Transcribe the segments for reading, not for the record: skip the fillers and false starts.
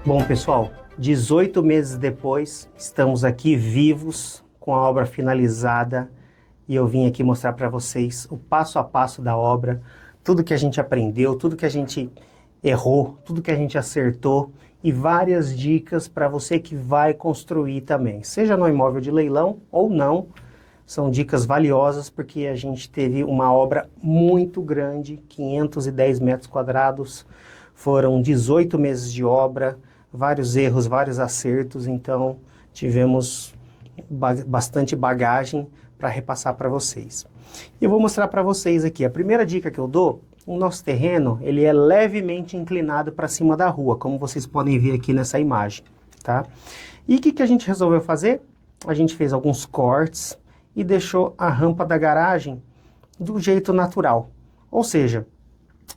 Bom, pessoal, 18 meses depois, estamos aqui vivos com a obra finalizada e eu vim aqui mostrar para vocês o passo a passo da obra, tudo que a gente aprendeu, tudo que a gente errou, tudo que a gente acertou e várias dicas para você que vai construir também, seja no imóvel de leilão ou não. São dicas valiosas porque a gente teve uma obra muito grande, 510 metros quadrados, foram 18 meses de obra, vários erros, vários acertos, então tivemos bastante bagagem para repassar para vocês. Eu vou mostrar para vocês aqui, a primeira dica que eu dou, o nosso terreno, ele é levemente inclinado para cima da rua, como vocês podem ver aqui nessa imagem, tá? E o que a gente resolveu fazer? A gente fez alguns cortes e deixou a rampa da garagem do jeito natural, ou seja,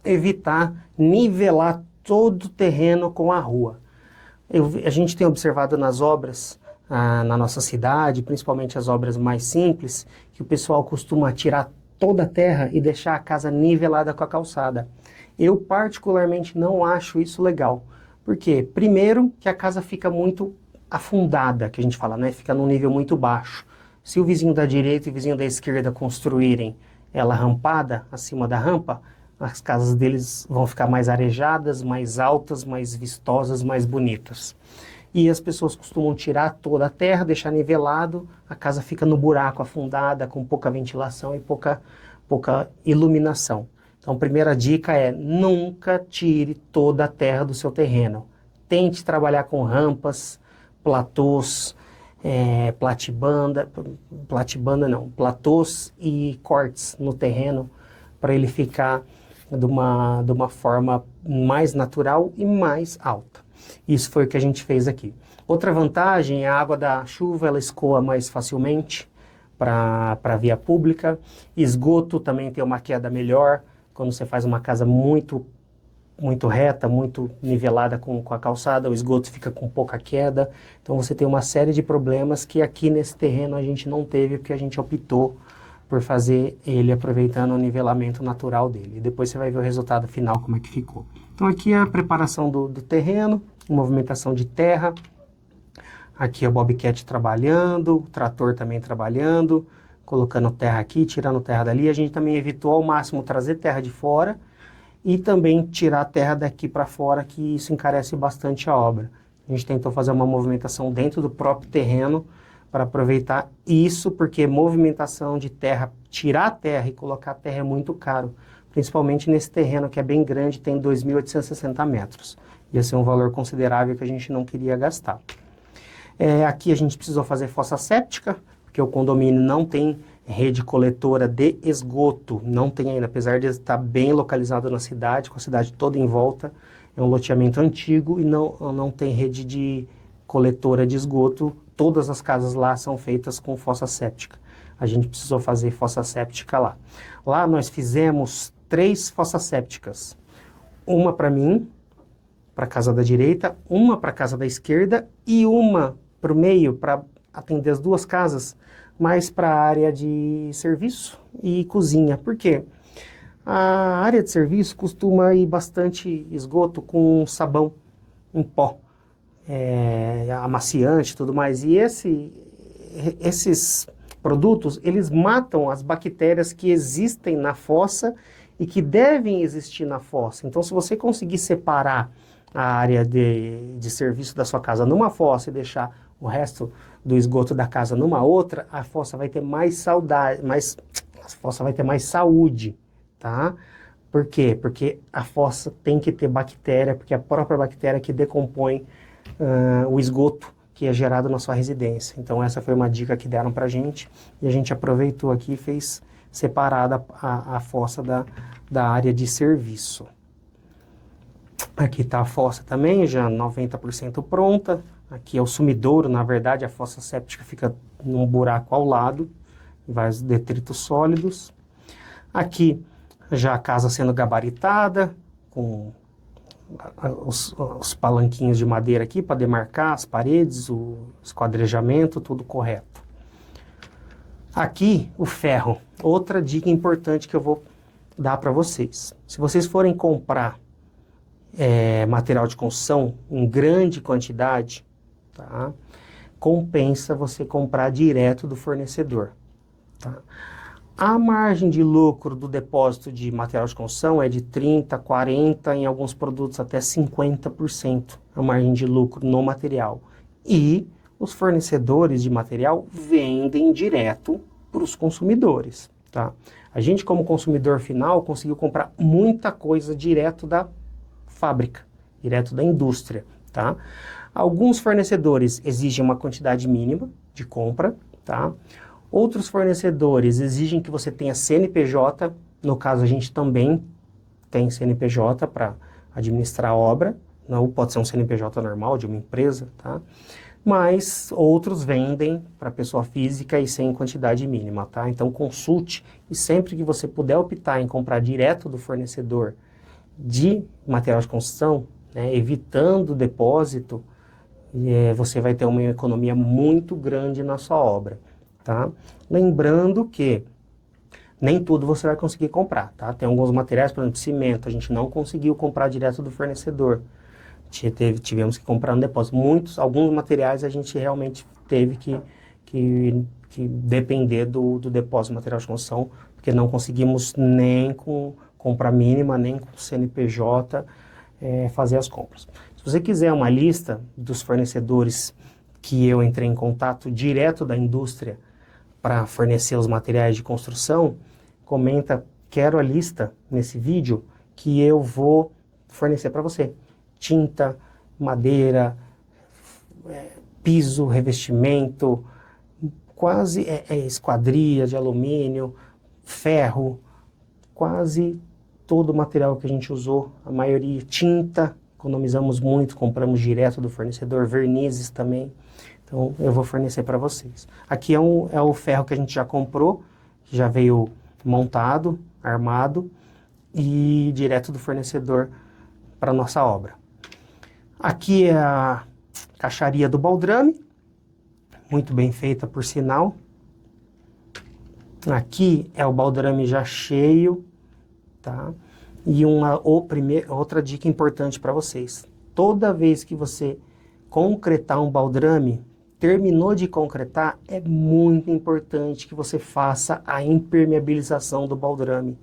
evitar nivelar todo o terreno com a rua. A gente tem observado nas obras na nossa cidade, principalmente as obras mais simples, que o pessoal costuma tirar toda a terra e deixar a casa nivelada com a calçada. Eu particularmente não acho isso legal. Por quê? Primeiro, que a casa fica muito afundada, que a gente fala, né? Fica num nível muito baixo. Se o vizinho da direita e o vizinho da esquerda construírem ela rampada, acima da rampa, as casas deles vão ficar mais arejadas, mais altas, mais vistosas, mais bonitas. E as pessoas costumam tirar toda a terra, deixar nivelado, a casa fica no buraco, afundada, com pouca ventilação e pouca iluminação. Então, a primeira dica é nunca tire toda a terra do seu terreno. Tente trabalhar com rampas, platôs, platôs e cortes no terreno para ele ficar de uma forma mais natural e mais alta. Isso foi o que a gente fez aqui. Outra vantagem, a água da chuva ela escoa mais facilmente para a via pública. Esgoto também tem uma queda melhor quando você faz uma casa muito reta, muito nivelada com a calçada, o esgoto fica com pouca queda. Então você tem uma série de problemas que aqui nesse terreno a gente não teve porque a gente optou por fazer ele aproveitando o nivelamento natural dele. E depois você vai ver o resultado final, como é que ficou. Então aqui é a preparação do terreno, movimentação de terra. Aqui é o Bobcat trabalhando, o trator também trabalhando, colocando terra aqui, tirando terra dali. A gente também evitou ao máximo trazer terra de fora e também tirar a terra daqui para fora, que isso encarece bastante a obra. A gente tentou fazer uma movimentação dentro do próprio terreno, para aproveitar isso, porque movimentação de terra, tirar a terra e colocar a terra é muito caro, principalmente nesse terreno que é bem grande, tem 2.860 metros. Ia ser um valor considerável que a gente não queria gastar. Aqui a gente precisou fazer fossa séptica, porque o condomínio não tem rede coletora de esgoto, não tem ainda, apesar de estar bem localizado na cidade, com a cidade toda em volta, é um loteamento antigo e não tem rede de coletora de esgoto. Todas as casas lá são feitas com fossa séptica. A gente precisou fazer fossa séptica lá. Lá nós fizemos 3 fossas sépticas. Uma para mim, para a casa da direita, uma para a casa da esquerda e uma para o meio, para atender as 2 casas, mais para a área de serviço e cozinha. Por quê? A área de serviço costuma ir bastante esgoto com sabão em pó. Amaciante e tudo mais, e esses produtos, eles matam as bactérias que existem na fossa e que devem existir na fossa. Então, se você conseguir separar a área de serviço da sua casa numa fossa e deixar o resto do esgoto da casa numa outra, a fossa vai ter mais saúde, tá? Por quê? Porque a fossa tem que ter bactéria, porque é a própria bactéria que decompõe o esgoto que é gerado na sua residência. Então essa foi uma dica que deram pra gente e a gente aproveitou aqui e fez separada a fossa da área de serviço. Aqui está a fossa também, já 90% pronta. Aqui é o sumidouro, na verdade a fossa séptica fica num buraco ao lado, vários detritos sólidos. Aqui já a casa sendo gabaritada, com os palanquinhos de madeira aqui para demarcar as paredes, o esquadrejamento, tudo correto. Aqui o ferro, outra dica importante que eu vou dar para vocês. Se vocês forem comprar material de construção em grande quantidade, tá? Compensa você comprar direto do fornecedor, tá? A margem de lucro do depósito de material de construção é de 30%, 40%, em alguns produtos até 50% a margem de lucro no material. E os fornecedores de material vendem direto para os consumidores, tá? A gente, como consumidor final, conseguiu comprar muita coisa direto da fábrica, direto da indústria, tá? Alguns fornecedores exigem uma quantidade mínima de compra, tá? Outros fornecedores exigem que você tenha CNPJ, no caso a gente também tem CNPJ para administrar a obra, não pode ser um CNPJ normal de uma empresa, tá? Mas outros vendem para pessoa física e sem quantidade mínima, tá? Então consulte e sempre que você puder optar em comprar direto do fornecedor de material de construção, né, evitando o depósito, você vai ter uma economia muito grande na sua obra, tá? Lembrando que nem tudo você vai conseguir comprar, tá? Tem alguns materiais, por exemplo, cimento, a gente não conseguiu comprar direto do fornecedor. Tivemos que comprar no depósito. Alguns materiais a gente realmente teve que depender do depósito de material de construção, porque não conseguimos nem com compra mínima, nem com CNPJ fazer as compras. Se você quiser uma lista dos fornecedores que eu entrei em contato direto da indústria para fornecer os materiais de construção, comenta, quero a lista nesse vídeo que eu vou fornecer para você. Tinta, madeira, piso, revestimento, quase esquadria de alumínio, ferro, quase todo o material que a gente usou, a maioria tinta, economizamos muito, compramos direto do fornecedor, vernizes também, então eu vou fornecer para vocês. Aqui é o ferro que a gente já comprou, que já veio montado, armado e direto do fornecedor para nossa obra. Aqui é a caixaria do baldrame, muito bem feita por sinal. Aqui é o baldrame já cheio, tá? E outra dica importante para vocês. Toda vez que você concretar um baldrame, terminou de concretar, é muito importante que você faça a impermeabilização do baldrame.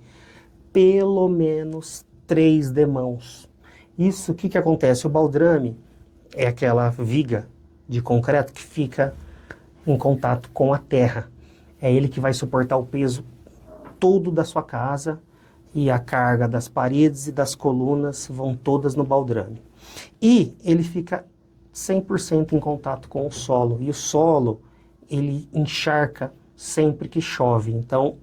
Pelo menos 3 demãos. Isso, o que acontece? O baldrame é aquela viga de concreto que fica em contato com a terra. É ele que vai suportar o peso todo da sua casa e a carga das paredes e das colunas vão todas no baldrame. E ele fica 100% em contato com o solo. E o solo, ele encharca sempre que chove. Então,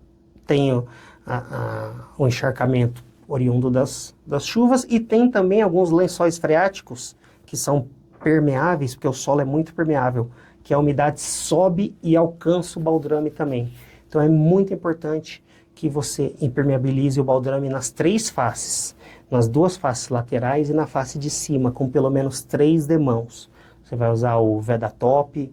tem o encharcamento oriundo das chuvas e tem também alguns lençóis freáticos que são permeáveis, porque o solo é muito permeável, que a umidade sobe e alcança o baldrame também. Então é muito importante que você impermeabilize o baldrame nas 3 faces, nas 2 faces laterais e na face de cima, com pelo menos 3 demãos. Você vai usar o Vedatop,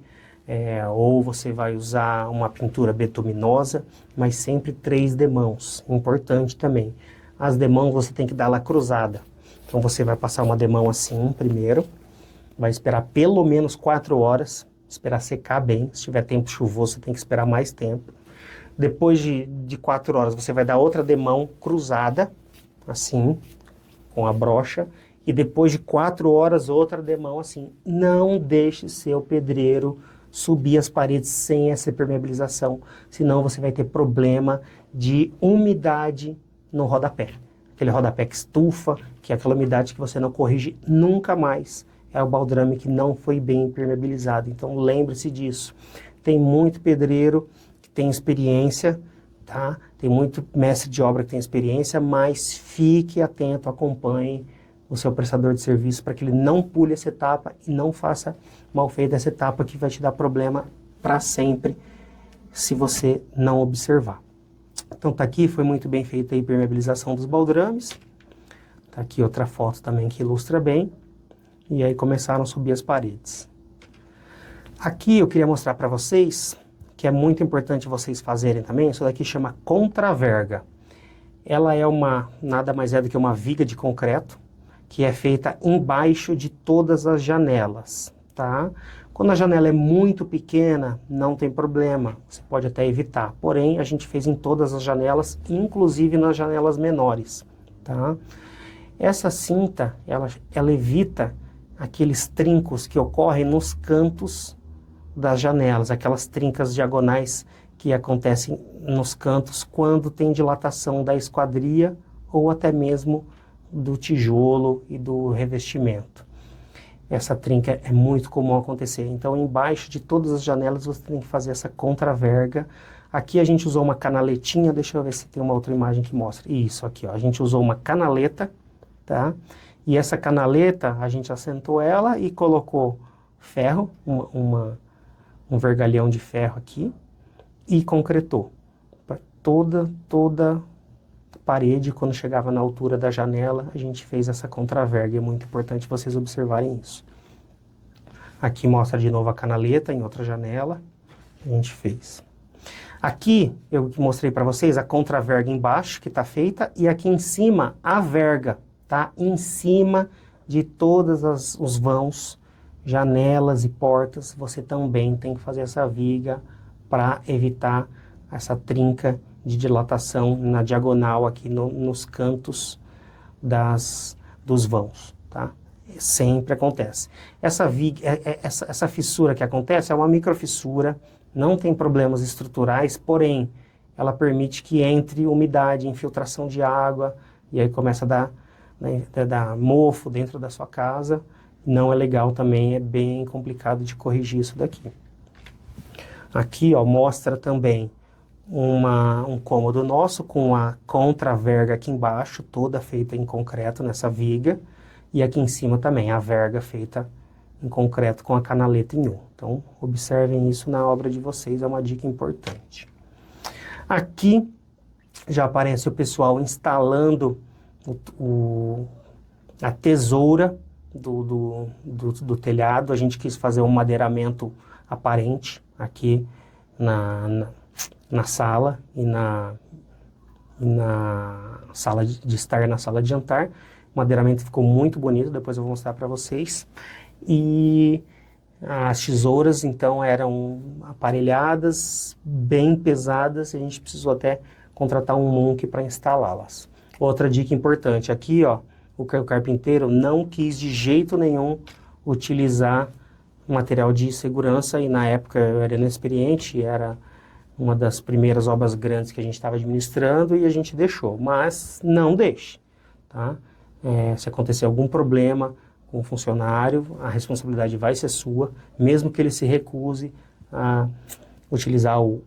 ou você vai usar uma pintura betuminosa, mas sempre 3 demãos, importante também. As demãos você tem que dar ela cruzada. Então você vai passar uma demão assim primeiro, vai esperar pelo menos 4 horas, esperar secar bem. Se tiver tempo chuvoso, você tem que esperar mais tempo. Depois de 4 horas, você vai dar outra demão cruzada, assim, com a brocha. E depois de 4 horas, outra demão assim. Não deixe seu pedreiro subir as paredes sem essa impermeabilização, senão você vai ter problema de umidade no rodapé. Aquele rodapé que estufa, que é aquela umidade que você não corrige nunca mais. É o baldrame que não foi bem impermeabilizado. Então lembre-se disso. Tem muito pedreiro que tem experiência, tá? Tem muito mestre de obra que tem experiência, mas fique atento, acompanhe o seu prestador de serviço para que ele não pule essa etapa e não faça mal feita essa etapa que vai te dar problema para sempre se você não observar. Então tá aqui, foi muito bem feita a impermeabilização dos baldrames. Tá aqui outra foto também que ilustra bem. E aí começaram a subir as paredes. Aqui eu queria mostrar para vocês, que é muito importante vocês fazerem também, isso daqui chama contraverga. Ela é nada mais é do que uma viga de concreto, que é feita embaixo de todas as janelas, tá? Quando a janela é muito pequena, não tem problema, você pode até evitar. Porém, a gente fez em todas as janelas, inclusive nas janelas menores, tá? Essa cinta, ela evita aqueles trincos que ocorrem nos cantos das janelas, aquelas trincas diagonais que acontecem nos cantos quando tem dilatação da esquadria ou até mesmo do tijolo e do revestimento. Essa trinca é muito comum acontecer. Então, embaixo de todas as janelas você tem que fazer essa contraverga. Aqui a gente usou uma canaletinha, deixa eu ver se tem uma outra imagem que mostra. Isso, aqui, ó, a gente usou uma canaleta, tá? E essa canaleta, a gente assentou ela e colocou ferro, um vergalhão de ferro aqui, e concretou. Para toda parede, quando chegava na altura da janela, a gente fez essa contraverga. É muito importante vocês observarem isso. Aqui mostra de novo a canaleta em outra janela, a gente fez. Aqui eu mostrei para vocês a contraverga embaixo, que está feita, e aqui em cima a verga, tá? Em cima de todas os vãos, janelas e portas, você também tem que fazer essa viga para evitar essa trinca de dilatação na diagonal aqui nos cantos dos vãos, tá? Sempre acontece. Essa viga, essa fissura que acontece é uma microfissura, não tem problemas estruturais, porém, ela permite que entre umidade, infiltração de água, e aí começa a dar mofo dentro da sua casa. Não é legal também, é bem complicado de corrigir isso daqui. Aqui, ó, mostra também um cômodo nosso com a contraverga aqui embaixo, toda feita em concreto nessa viga, e aqui em cima também a verga feita em concreto com a canaleta em U. Então, observem isso na obra de vocês, é uma dica importante. Aqui já aparece o pessoal instalando a tesoura do telhado. A gente quis fazer um madeiramento aparente aqui na sala e na sala de estar, na sala de jantar. O madeiramento ficou muito bonito, depois eu vou mostrar para vocês. E as tesouras, então, eram aparelhadas, bem pesadas, a gente precisou até contratar um monk para instalá-las. Outra dica importante, aqui, ó, o carpinteiro não quis de jeito nenhum utilizar material de segurança, e na época eu era inexperiente, era uma das primeiras obras grandes que a gente estava administrando e a gente deixou, mas não deixe, tá? Se acontecer algum problema com o funcionário, a responsabilidade vai ser sua, mesmo que ele se recuse a utilizar o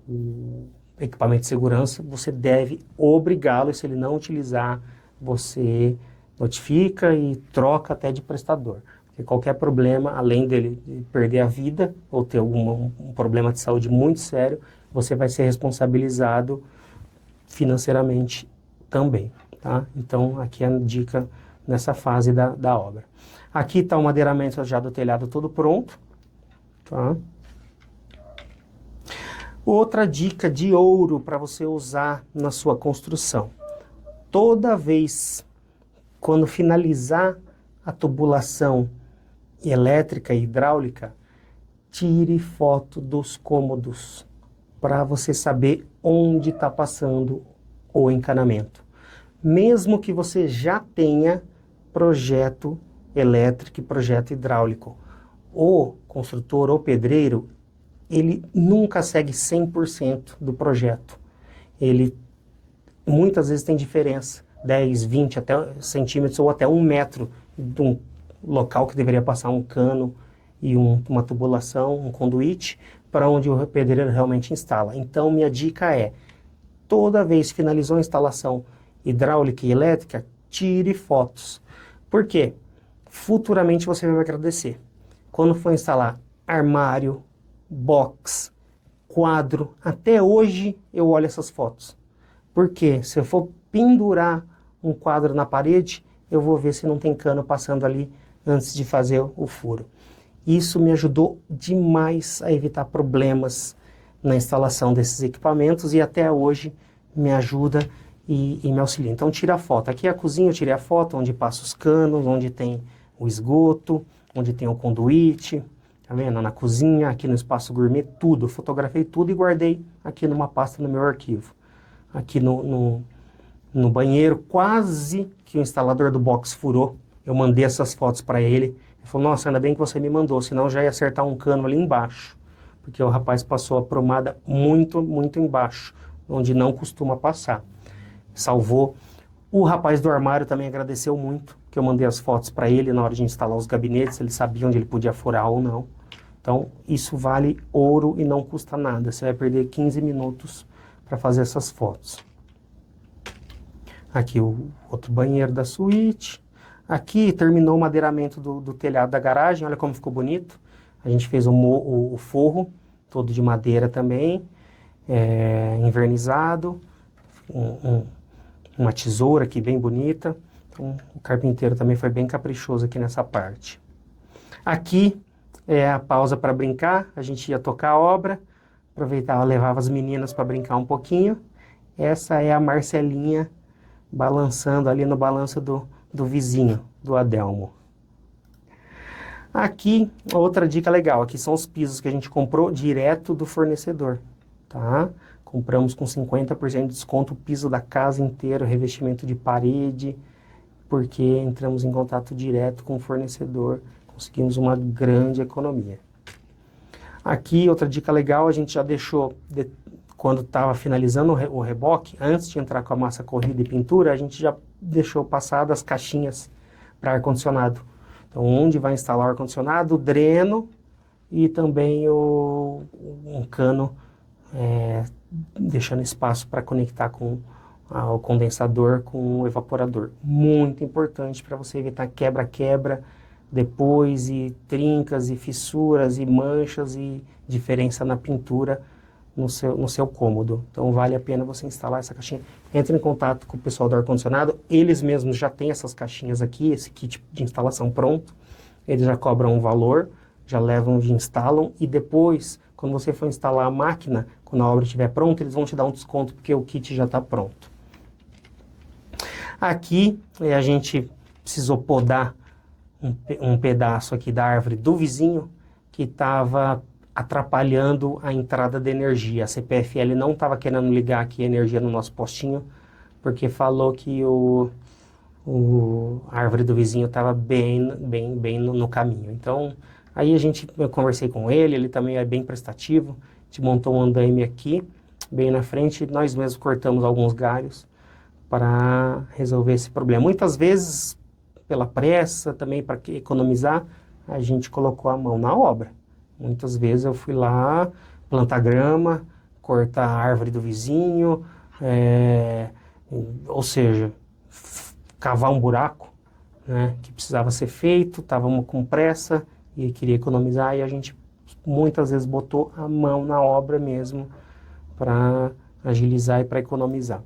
equipamento de segurança, você deve obrigá-lo, e se ele não utilizar, você notifica e troca até de prestador. Porque qualquer problema, além dele perder a vida ou ter um problema de saúde muito sério, você vai ser responsabilizado financeiramente também, tá? Então, aqui é a dica nessa fase da obra. Aqui está o madeiramento já do telhado todo pronto, tá? Outra dica de ouro para você usar na sua construção. Toda vez, quando finalizar a tubulação elétrica e hidráulica, tire foto dos cômodos para você saber onde está passando o encanamento. Mesmo que você já tenha projeto elétrico e projeto hidráulico, o construtor ou pedreiro, ele nunca segue 100% do projeto. Ele muitas vezes tem diferença, 10, 20 até centímetros ou até 1 metro de um local que deveria passar um cano e uma tubulação, um conduíte, para onde o pedreiro realmente instala. Então, minha dica é, toda vez que finalizou a instalação hidráulica e elétrica, tire fotos. Por quê? Futuramente você vai me agradecer. Quando for instalar armário, box, quadro, até hoje eu olho essas fotos. Porque se eu for pendurar um quadro na parede, eu vou ver se não tem cano passando ali antes de fazer o furo. Isso me ajudou demais a evitar problemas na instalação desses equipamentos e até hoje me ajuda e me auxilia. Então tira a foto. Aqui é a cozinha, eu tirei a foto, onde passa os canos, onde tem o esgoto, onde tem o conduíte, tá vendo? Na cozinha, aqui no espaço gourmet, tudo. Eu fotografei tudo e guardei aqui numa pasta no meu arquivo. Aqui no banheiro, quase que o instalador do box furou. Eu mandei essas fotos para ele. Ele falou, nossa, ainda bem que você me mandou, senão já ia acertar um cano ali embaixo. Porque o rapaz passou a promada muito, muito embaixo, onde não costuma passar. Salvou. O rapaz do armário também agradeceu muito, que eu mandei as fotos para ele na hora de instalar os gabinetes, ele sabia onde ele podia furar ou não. Então, isso vale ouro e não custa nada. Você vai perder 15 minutos para fazer essas fotos. Aqui o outro banheiro da suíte. Aqui terminou o madeiramento do telhado da garagem, olha como ficou bonito. A gente fez o forro, todo de madeira também, invernizado, uma tesoura aqui bem bonita. Então, o carpinteiro também foi bem caprichoso aqui nessa parte. Aqui é a pausa para brincar, a gente ia tocar a obra, aproveitava, levava as meninas para brincar um pouquinho. Essa é a Marcelinha balançando ali no balanço do vizinho, do Adelmo. Aqui, outra dica legal, aqui são os pisos que a gente comprou direto do fornecedor, tá? Compramos com 50% de desconto o piso da casa inteira, revestimento de parede, porque entramos em contato direto com o fornecedor, conseguimos uma grande economia. Aqui, outra dica legal, a gente já deixou, quando estava finalizando o reboque, antes de entrar com a massa corrida e pintura, a gente já deixou passadas as caixinhas para ar-condicionado. Então, onde vai instalar o ar-condicionado, o dreno e também um cano, deixando espaço para conectar com o condensador com o evaporador. Muito importante para você evitar quebra-quebra depois, e trincas, e fissuras, e manchas, e diferença na pintura no seu cômodo. Então vale a pena você instalar essa caixinha. Entre em contato com o pessoal do ar-condicionado, eles mesmos já têm essas caixinhas aqui, esse kit de instalação pronto, eles já cobram um valor, já levam e instalam, e depois, quando você for instalar a máquina, quando a obra estiver pronta, eles vão te dar um desconto, porque o kit já está pronto. Aqui, a gente precisou podar um pedaço aqui da árvore do vizinho, que estava atrapalhando a entrada de energia. A CPFL não estava querendo ligar aqui a energia no nosso postinho, porque falou que a árvore do vizinho estava bem no caminho. Então, aí eu conversei com ele, ele também é bem prestativo, a gente montou um andaime aqui, bem na frente, nós mesmos cortamos alguns galhos para resolver esse problema. Muitas vezes, pela pressa, também para economizar, a gente colocou a mão na obra. Muitas vezes eu fui lá plantar grama, cortar a árvore do vizinho, ou seja, cavar um buraco, né, que precisava ser feito, estávamos com pressa e queria economizar, e a gente muitas vezes botou a mão na obra mesmo para agilizar e para economizar.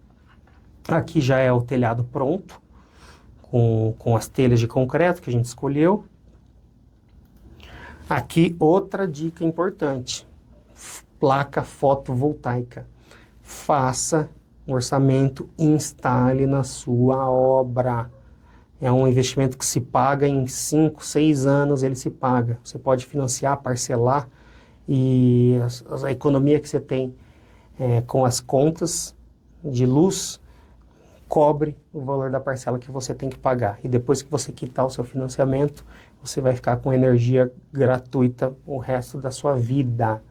Aqui já é o telhado pronto, com as telhas de concreto que a gente escolheu. Aqui outra dica importante, placa fotovoltaica. Faça um orçamento e instale na sua obra. É um investimento que se paga em 5, 6 anos, ele se paga. Você pode financiar, parcelar, e a economia que você tem com as contas de luz cobre o valor da parcela que você tem que pagar. E depois que você quitar o seu financiamento, você vai ficar com energia gratuita o resto da sua vida.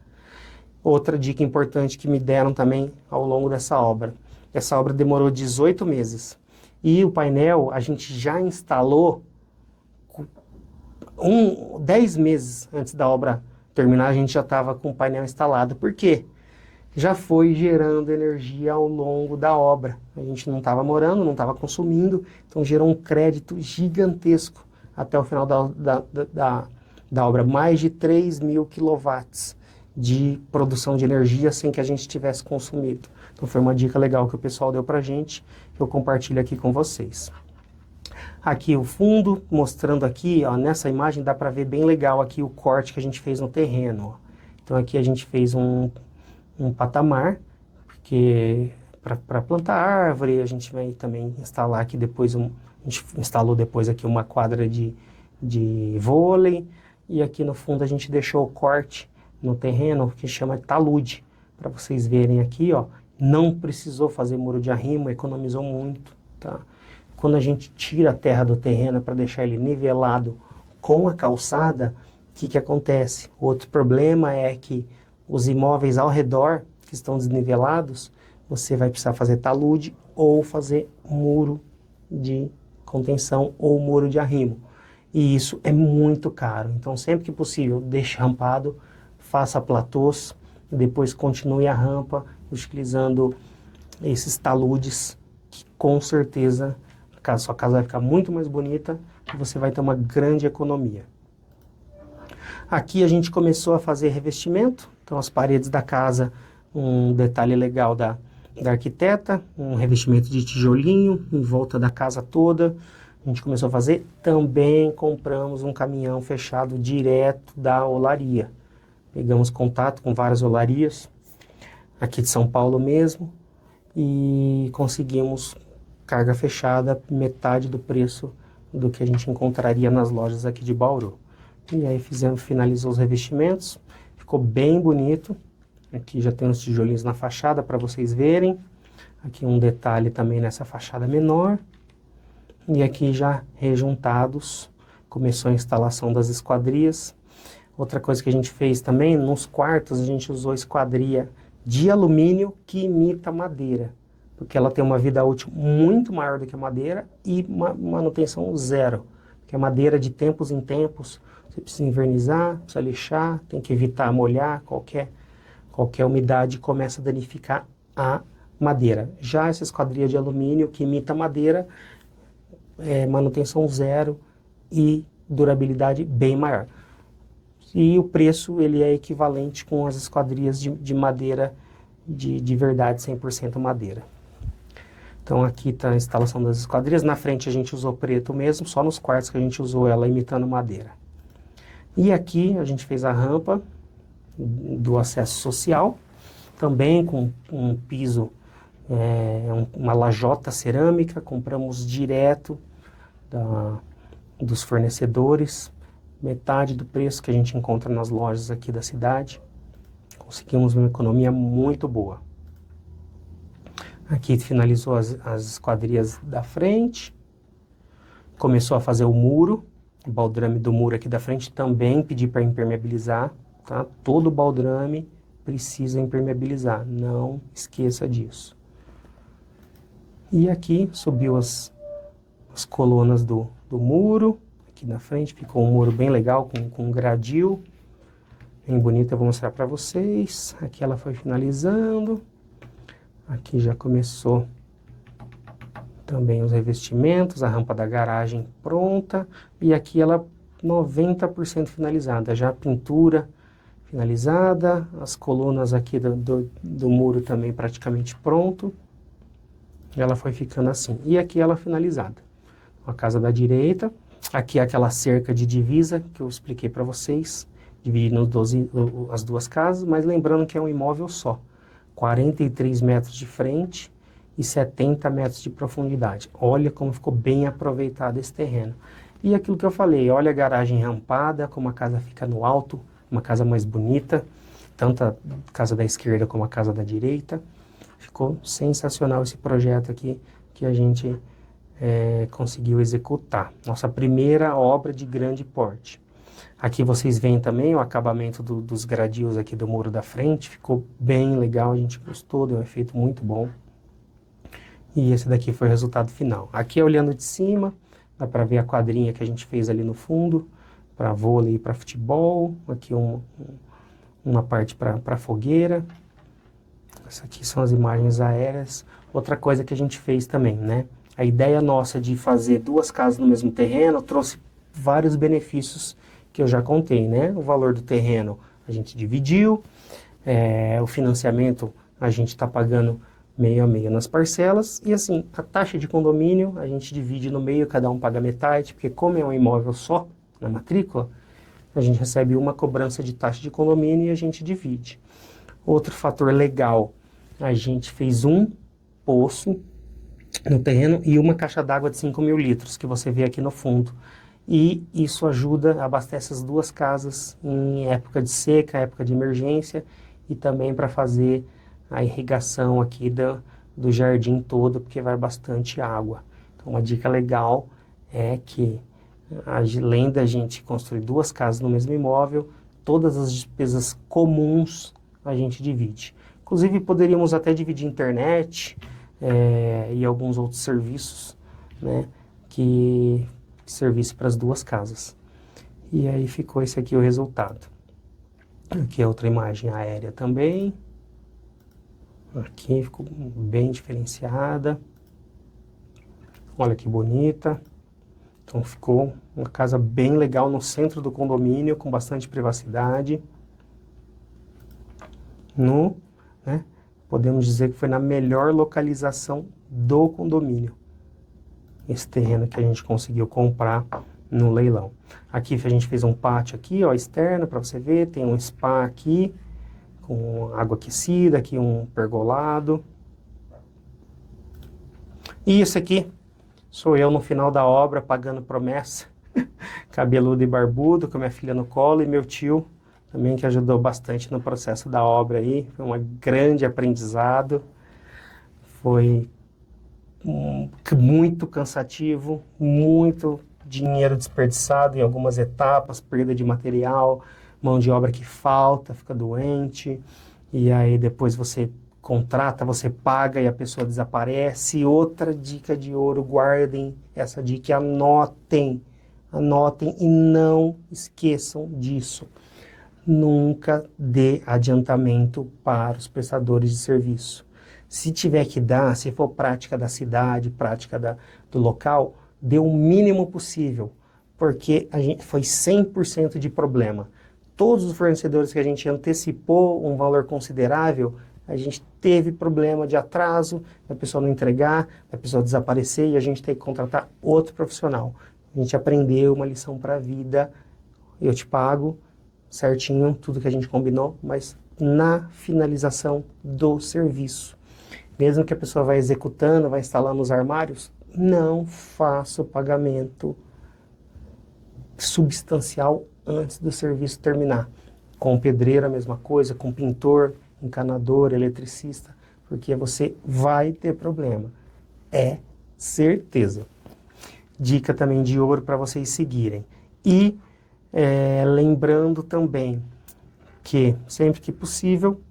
Outra dica importante que me deram também ao longo dessa obra. Essa obra demorou 18 meses. E o painel a gente já instalou 10 meses antes da obra terminar, a gente já estava com o painel instalado. Por quê? Já foi gerando energia ao longo da obra. A gente não estava morando, não estava consumindo, então gerou um crédito gigantesco até o final da obra. Mais de 3.000 quilowatts de produção de energia sem que a gente tivesse consumido. Então foi uma dica legal que o pessoal deu pra gente, que eu compartilho aqui com vocês. Aqui o fundo, mostrando aqui, ó, nessa imagem dá para ver bem legal aqui o corte que a gente fez no terreno. Ó. Então aqui a gente fez um patamar, porque para plantar árvore. A gente vai também instalar aqui depois, a gente instalou depois aqui uma quadra de vôlei. E aqui no fundo a gente deixou o corte no terreno que chama talude. Para vocês verem aqui, ó, não precisou fazer muro de arrimo, economizou muito, tá? Quando a gente tira a terra do terreno para deixar ele nivelado com a calçada, o que acontece? Outro problema é que os imóveis ao redor, que estão desnivelados, você vai precisar fazer talude ou fazer muro de contenção ou muro de arrimo. E isso é muito caro. Então, sempre que possível, deixe rampado, faça platôs, depois continue a rampa utilizando esses taludes, que com certeza sua casa vai ficar muito mais bonita e você vai ter uma grande economia. Aqui a gente começou a fazer revestimento, então as paredes da casa, um detalhe legal da arquiteta, um revestimento de tijolinho em volta da casa toda. A gente começou a fazer, também compramos um caminhão fechado direto da olaria. Pegamos contato com várias olarias, aqui de São Paulo mesmo, e conseguimos carga fechada, metade do preço do que a gente encontraria nas lojas aqui de Bauru. E aí finalizou os revestimentos, ficou bem bonito. Aqui já tem os tijolinhos na fachada para vocês verem. Aqui um detalhe também nessa fachada menor. E aqui já rejuntados, começou a instalação das esquadrias. Outra coisa que a gente fez também, nos quartos a gente usou esquadria de alumínio que imita madeira, porque ela tem uma vida útil muito maior do que a madeira e manutenção zero, porque a madeira de tempos em tempos, você precisa invernizar, precisa lixar, tem que evitar molhar, qualquer umidade começa a danificar a madeira. Já essa esquadria de alumínio que imita madeira, manutenção zero e durabilidade bem maior. E o preço ele é equivalente com as esquadrias de madeira de verdade, 100% madeira. Então aqui está a instalação das esquadrias. Na frente a gente usou preto mesmo, só nos quartos que a gente usou ela imitando madeira. E aqui a gente fez a rampa do acesso social, também com um piso, uma lajota cerâmica, compramos direto dos fornecedores, metade do preço que a gente encontra nas lojas aqui da cidade. Conseguimos uma economia muito boa. Aqui finalizou as esquadrias da frente, começou a fazer o muro, o baldrame do muro aqui da frente também pedi para impermeabilizar, tá? Todo baldrame precisa impermeabilizar, não esqueça disso. E aqui subiu as colunas do muro, aqui na frente ficou um muro bem legal com um gradil, bem bonito, eu vou mostrar para vocês. Aqui ela foi finalizando, aqui já começou também os revestimentos, a rampa da garagem pronta, e aqui ela 90% finalizada, já a pintura finalizada, as colunas aqui do muro também praticamente pronto, e ela foi ficando assim. E aqui ela finalizada, a casa da direita, aqui é aquela cerca de divisa que eu expliquei para vocês, dividindo as duas casas, mas lembrando que é um imóvel só, 43 metros de frente e 70 metros de profundidade. Olha como ficou bem aproveitado esse terreno. E aquilo que eu falei, olha a garagem rampada, como a casa fica no alto, uma casa mais bonita, tanto a casa da esquerda como a casa da direita. Ficou sensacional esse projeto aqui que a gente conseguiu executar. Nossa primeira obra de grande porte. Aqui vocês veem também o acabamento dos gradios aqui do muro da frente, ficou bem legal, a gente gostou, deu um efeito muito bom. E esse daqui foi o resultado final. Aqui olhando de cima, dá para ver a quadrinha que a gente fez ali no fundo, para vôlei e para futebol. Aqui uma parte para fogueira. Essas aqui são as imagens aéreas. Outra coisa que a gente fez também, né? A ideia nossa de fazer duas casas no mesmo terreno trouxe vários benefícios que eu já contei, né? O valor do terreno a gente dividiu, o financiamento a gente está pagando meio a meio nas parcelas, e assim, a taxa de condomínio a gente divide no meio, cada um paga metade, porque como é um imóvel só, na matrícula, a gente recebe uma cobrança de taxa de condomínio e a gente divide. Outro fator legal, a gente fez poço no terreno e uma caixa d'água de 5.000 litros, que você vê aqui no fundo. E isso ajuda, abastece as duas casas em época de seca, época de emergência, e também para fazer a irrigação aqui do jardim todo, porque vai bastante água. Então, uma dica legal é que, além da gente construir duas casas no mesmo imóvel, todas as despesas comuns a gente divide. Inclusive, poderíamos até dividir internet e alguns outros serviços, né, que servisse para as duas casas. E aí ficou esse aqui o resultado. Aqui é outra imagem aérea também. Aqui ficou bem diferenciada. Olha que bonita. Então ficou uma casa bem legal no centro do condomínio, com bastante privacidade. Né, podemos dizer que foi na melhor localização do condomínio, esse terreno que a gente conseguiu comprar no leilão. Aqui a gente fez um pátio aqui, ó, externo, para você ver. Tem um spa aqui, com água aquecida, aqui um pergolado. E isso aqui sou eu no final da obra, pagando promessa, cabeludo e barbudo, com minha filha no colo, e meu tio também, que ajudou bastante no processo da obra aí. Foi um grande aprendizado. Foi muito cansativo, muito dinheiro desperdiçado em algumas etapas, perda de material, mão de obra que falta, fica doente, e aí depois você contrata, você paga e a pessoa desaparece. Outra dica de ouro, guardem essa dica, anotem e não esqueçam disso. Nunca dê adiantamento para os prestadores de serviço. Se tiver que dar, se for prática da cidade, prática do local, dê o mínimo possível, porque a gente foi 100% de problema. Todos os fornecedores que a gente antecipou um valor considerável, a gente teve problema de atraso, da pessoa não entregar, da pessoa desaparecer e a gente tem que contratar outro profissional. A gente aprendeu uma lição para a vida. Eu te pago certinho tudo que a gente combinou, mas na finalização do serviço. Mesmo que a pessoa vai executando, vai instalando os armários, não faça o pagamento substancial antes do serviço terminar. Com o pedreiro a mesma coisa, com o pintor, encanador, eletricista, porque você vai ter problema. É certeza. Dica também de ouro para vocês seguirem. E lembrando também que sempre que possível,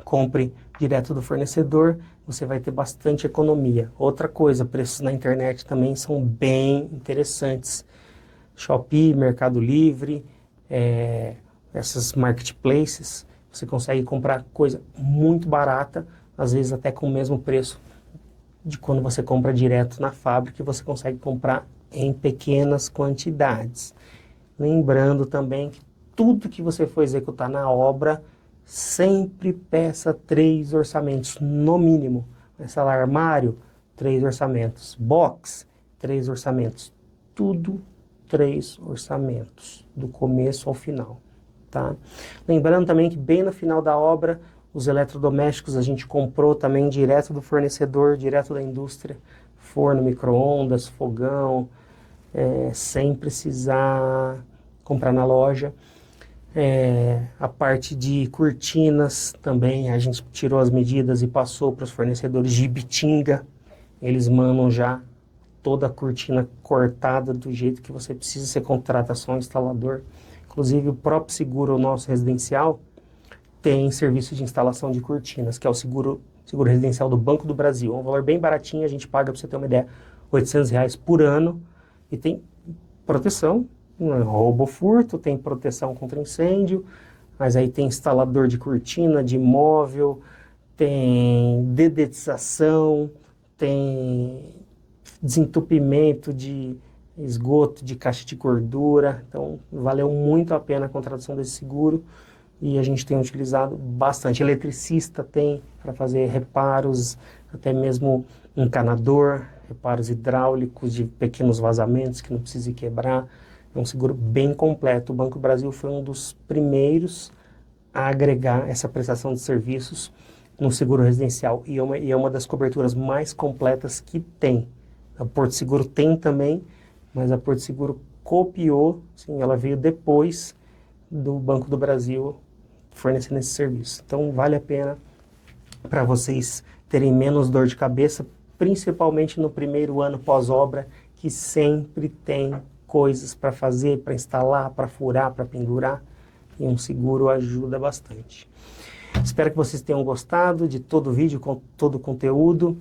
compre direto do fornecedor, você vai ter bastante economia. Outra coisa, preços na internet também são bem interessantes. Shopee, Mercado Livre, essas marketplaces, você consegue comprar coisa muito barata, às vezes até com o mesmo preço de quando você compra direto na fábrica, e você consegue comprar em pequenas quantidades. Lembrando também que tudo que você for executar na obra, sempre peça 3 orçamentos, no mínimo. Instalar armário, 3 orçamentos. Box, 3 orçamentos. Tudo 3 orçamentos, do começo ao final. Tá? Lembrando também que bem no final da obra, os eletrodomésticos a gente comprou também direto do fornecedor, direto da indústria. Forno, micro-ondas, fogão, sem precisar comprar na loja. A parte de cortinas também, a gente tirou as medidas e passou para os fornecedores de Ibitinga. Eles mandam já toda a cortina cortada do jeito que você precisa. Você contrata só um instalador. Inclusive o próprio seguro nosso residencial tem serviço de instalação de cortinas, que é o seguro residencial do Banco do Brasil. É um valor bem baratinho, a gente paga, para você ter uma ideia, R$800 por ano, e tem proteção, roubo, furto, tem proteção contra incêndio, mas aí tem instalador de cortina, de móvel, tem dedetização, tem desentupimento de esgoto, de caixa de gordura. Então valeu muito a pena a contratação desse seguro e a gente tem utilizado bastante. Eletricista tem para fazer reparos, até mesmo encanador, reparos hidráulicos de pequenos vazamentos que não precisa quebrar. É um seguro bem completo. O Banco do Brasil foi um dos primeiros a agregar essa prestação de serviços no seguro residencial e é uma das coberturas mais completas que tem. A Porto Seguro tem também, mas a Porto Seguro copiou, sim, ela veio depois do Banco do Brasil fornecendo esse serviço. Então vale a pena para vocês terem menos dor de cabeça, principalmente no primeiro ano pós-obra, que sempre tem coisas para fazer, para instalar, para furar, para pendurar, e um seguro ajuda bastante. Espero que vocês tenham gostado de todo o vídeo, com todo o conteúdo.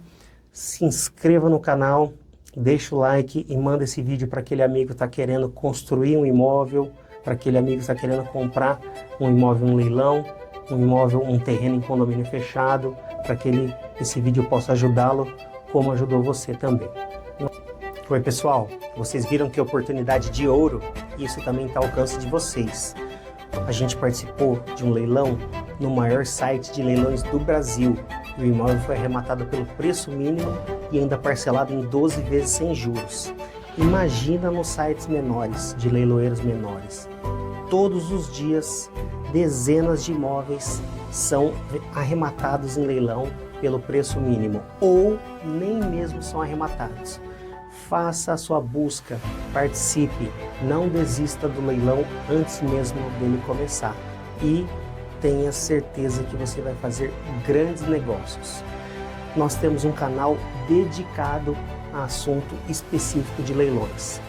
Se inscreva no canal, deixa o like e manda esse vídeo para aquele amigo que está querendo construir um imóvel, para aquele amigo que está querendo comprar um imóvel em leilão, um imóvel, um terreno em condomínio fechado, para que esse vídeo possa ajudá-lo, como ajudou você também. Oi pessoal, vocês viram que oportunidade de ouro? Isso também está ao alcance de vocês. A gente participou de um leilão no maior site de leilões do Brasil. O imóvel foi arrematado pelo preço mínimo e ainda parcelado em 12 vezes sem juros. Imagina nos sites menores, de leiloeiros menores. Todos os dias, dezenas de imóveis são arrematados em leilão pelo preço mínimo, ou nem mesmo são arrematados. Faça a sua busca, participe, não desista do leilão antes mesmo dele começar e tenha certeza que você vai fazer grandes negócios. Nós temos um canal dedicado a assunto específico de leilões.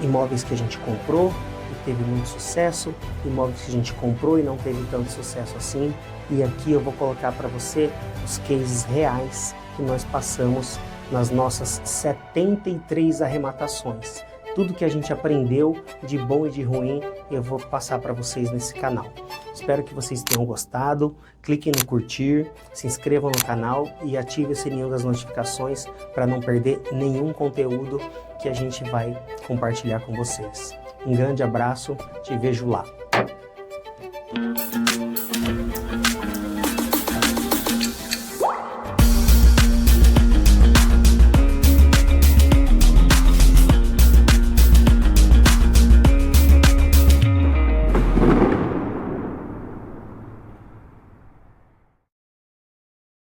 Imóveis que a gente comprou e teve muito sucesso, imóveis que a gente comprou e não teve tanto sucesso assim, e aqui eu vou colocar para você os cases reais que nós passamos nas nossas 73 arrematações. Tudo que a gente aprendeu de bom e de ruim, eu vou passar para vocês nesse canal. Espero que vocês tenham gostado. Cliquem no curtir, se inscrevam no canal e ative o sininho das notificações para não perder nenhum conteúdo que a gente vai compartilhar com vocês. Um grande abraço, te vejo lá.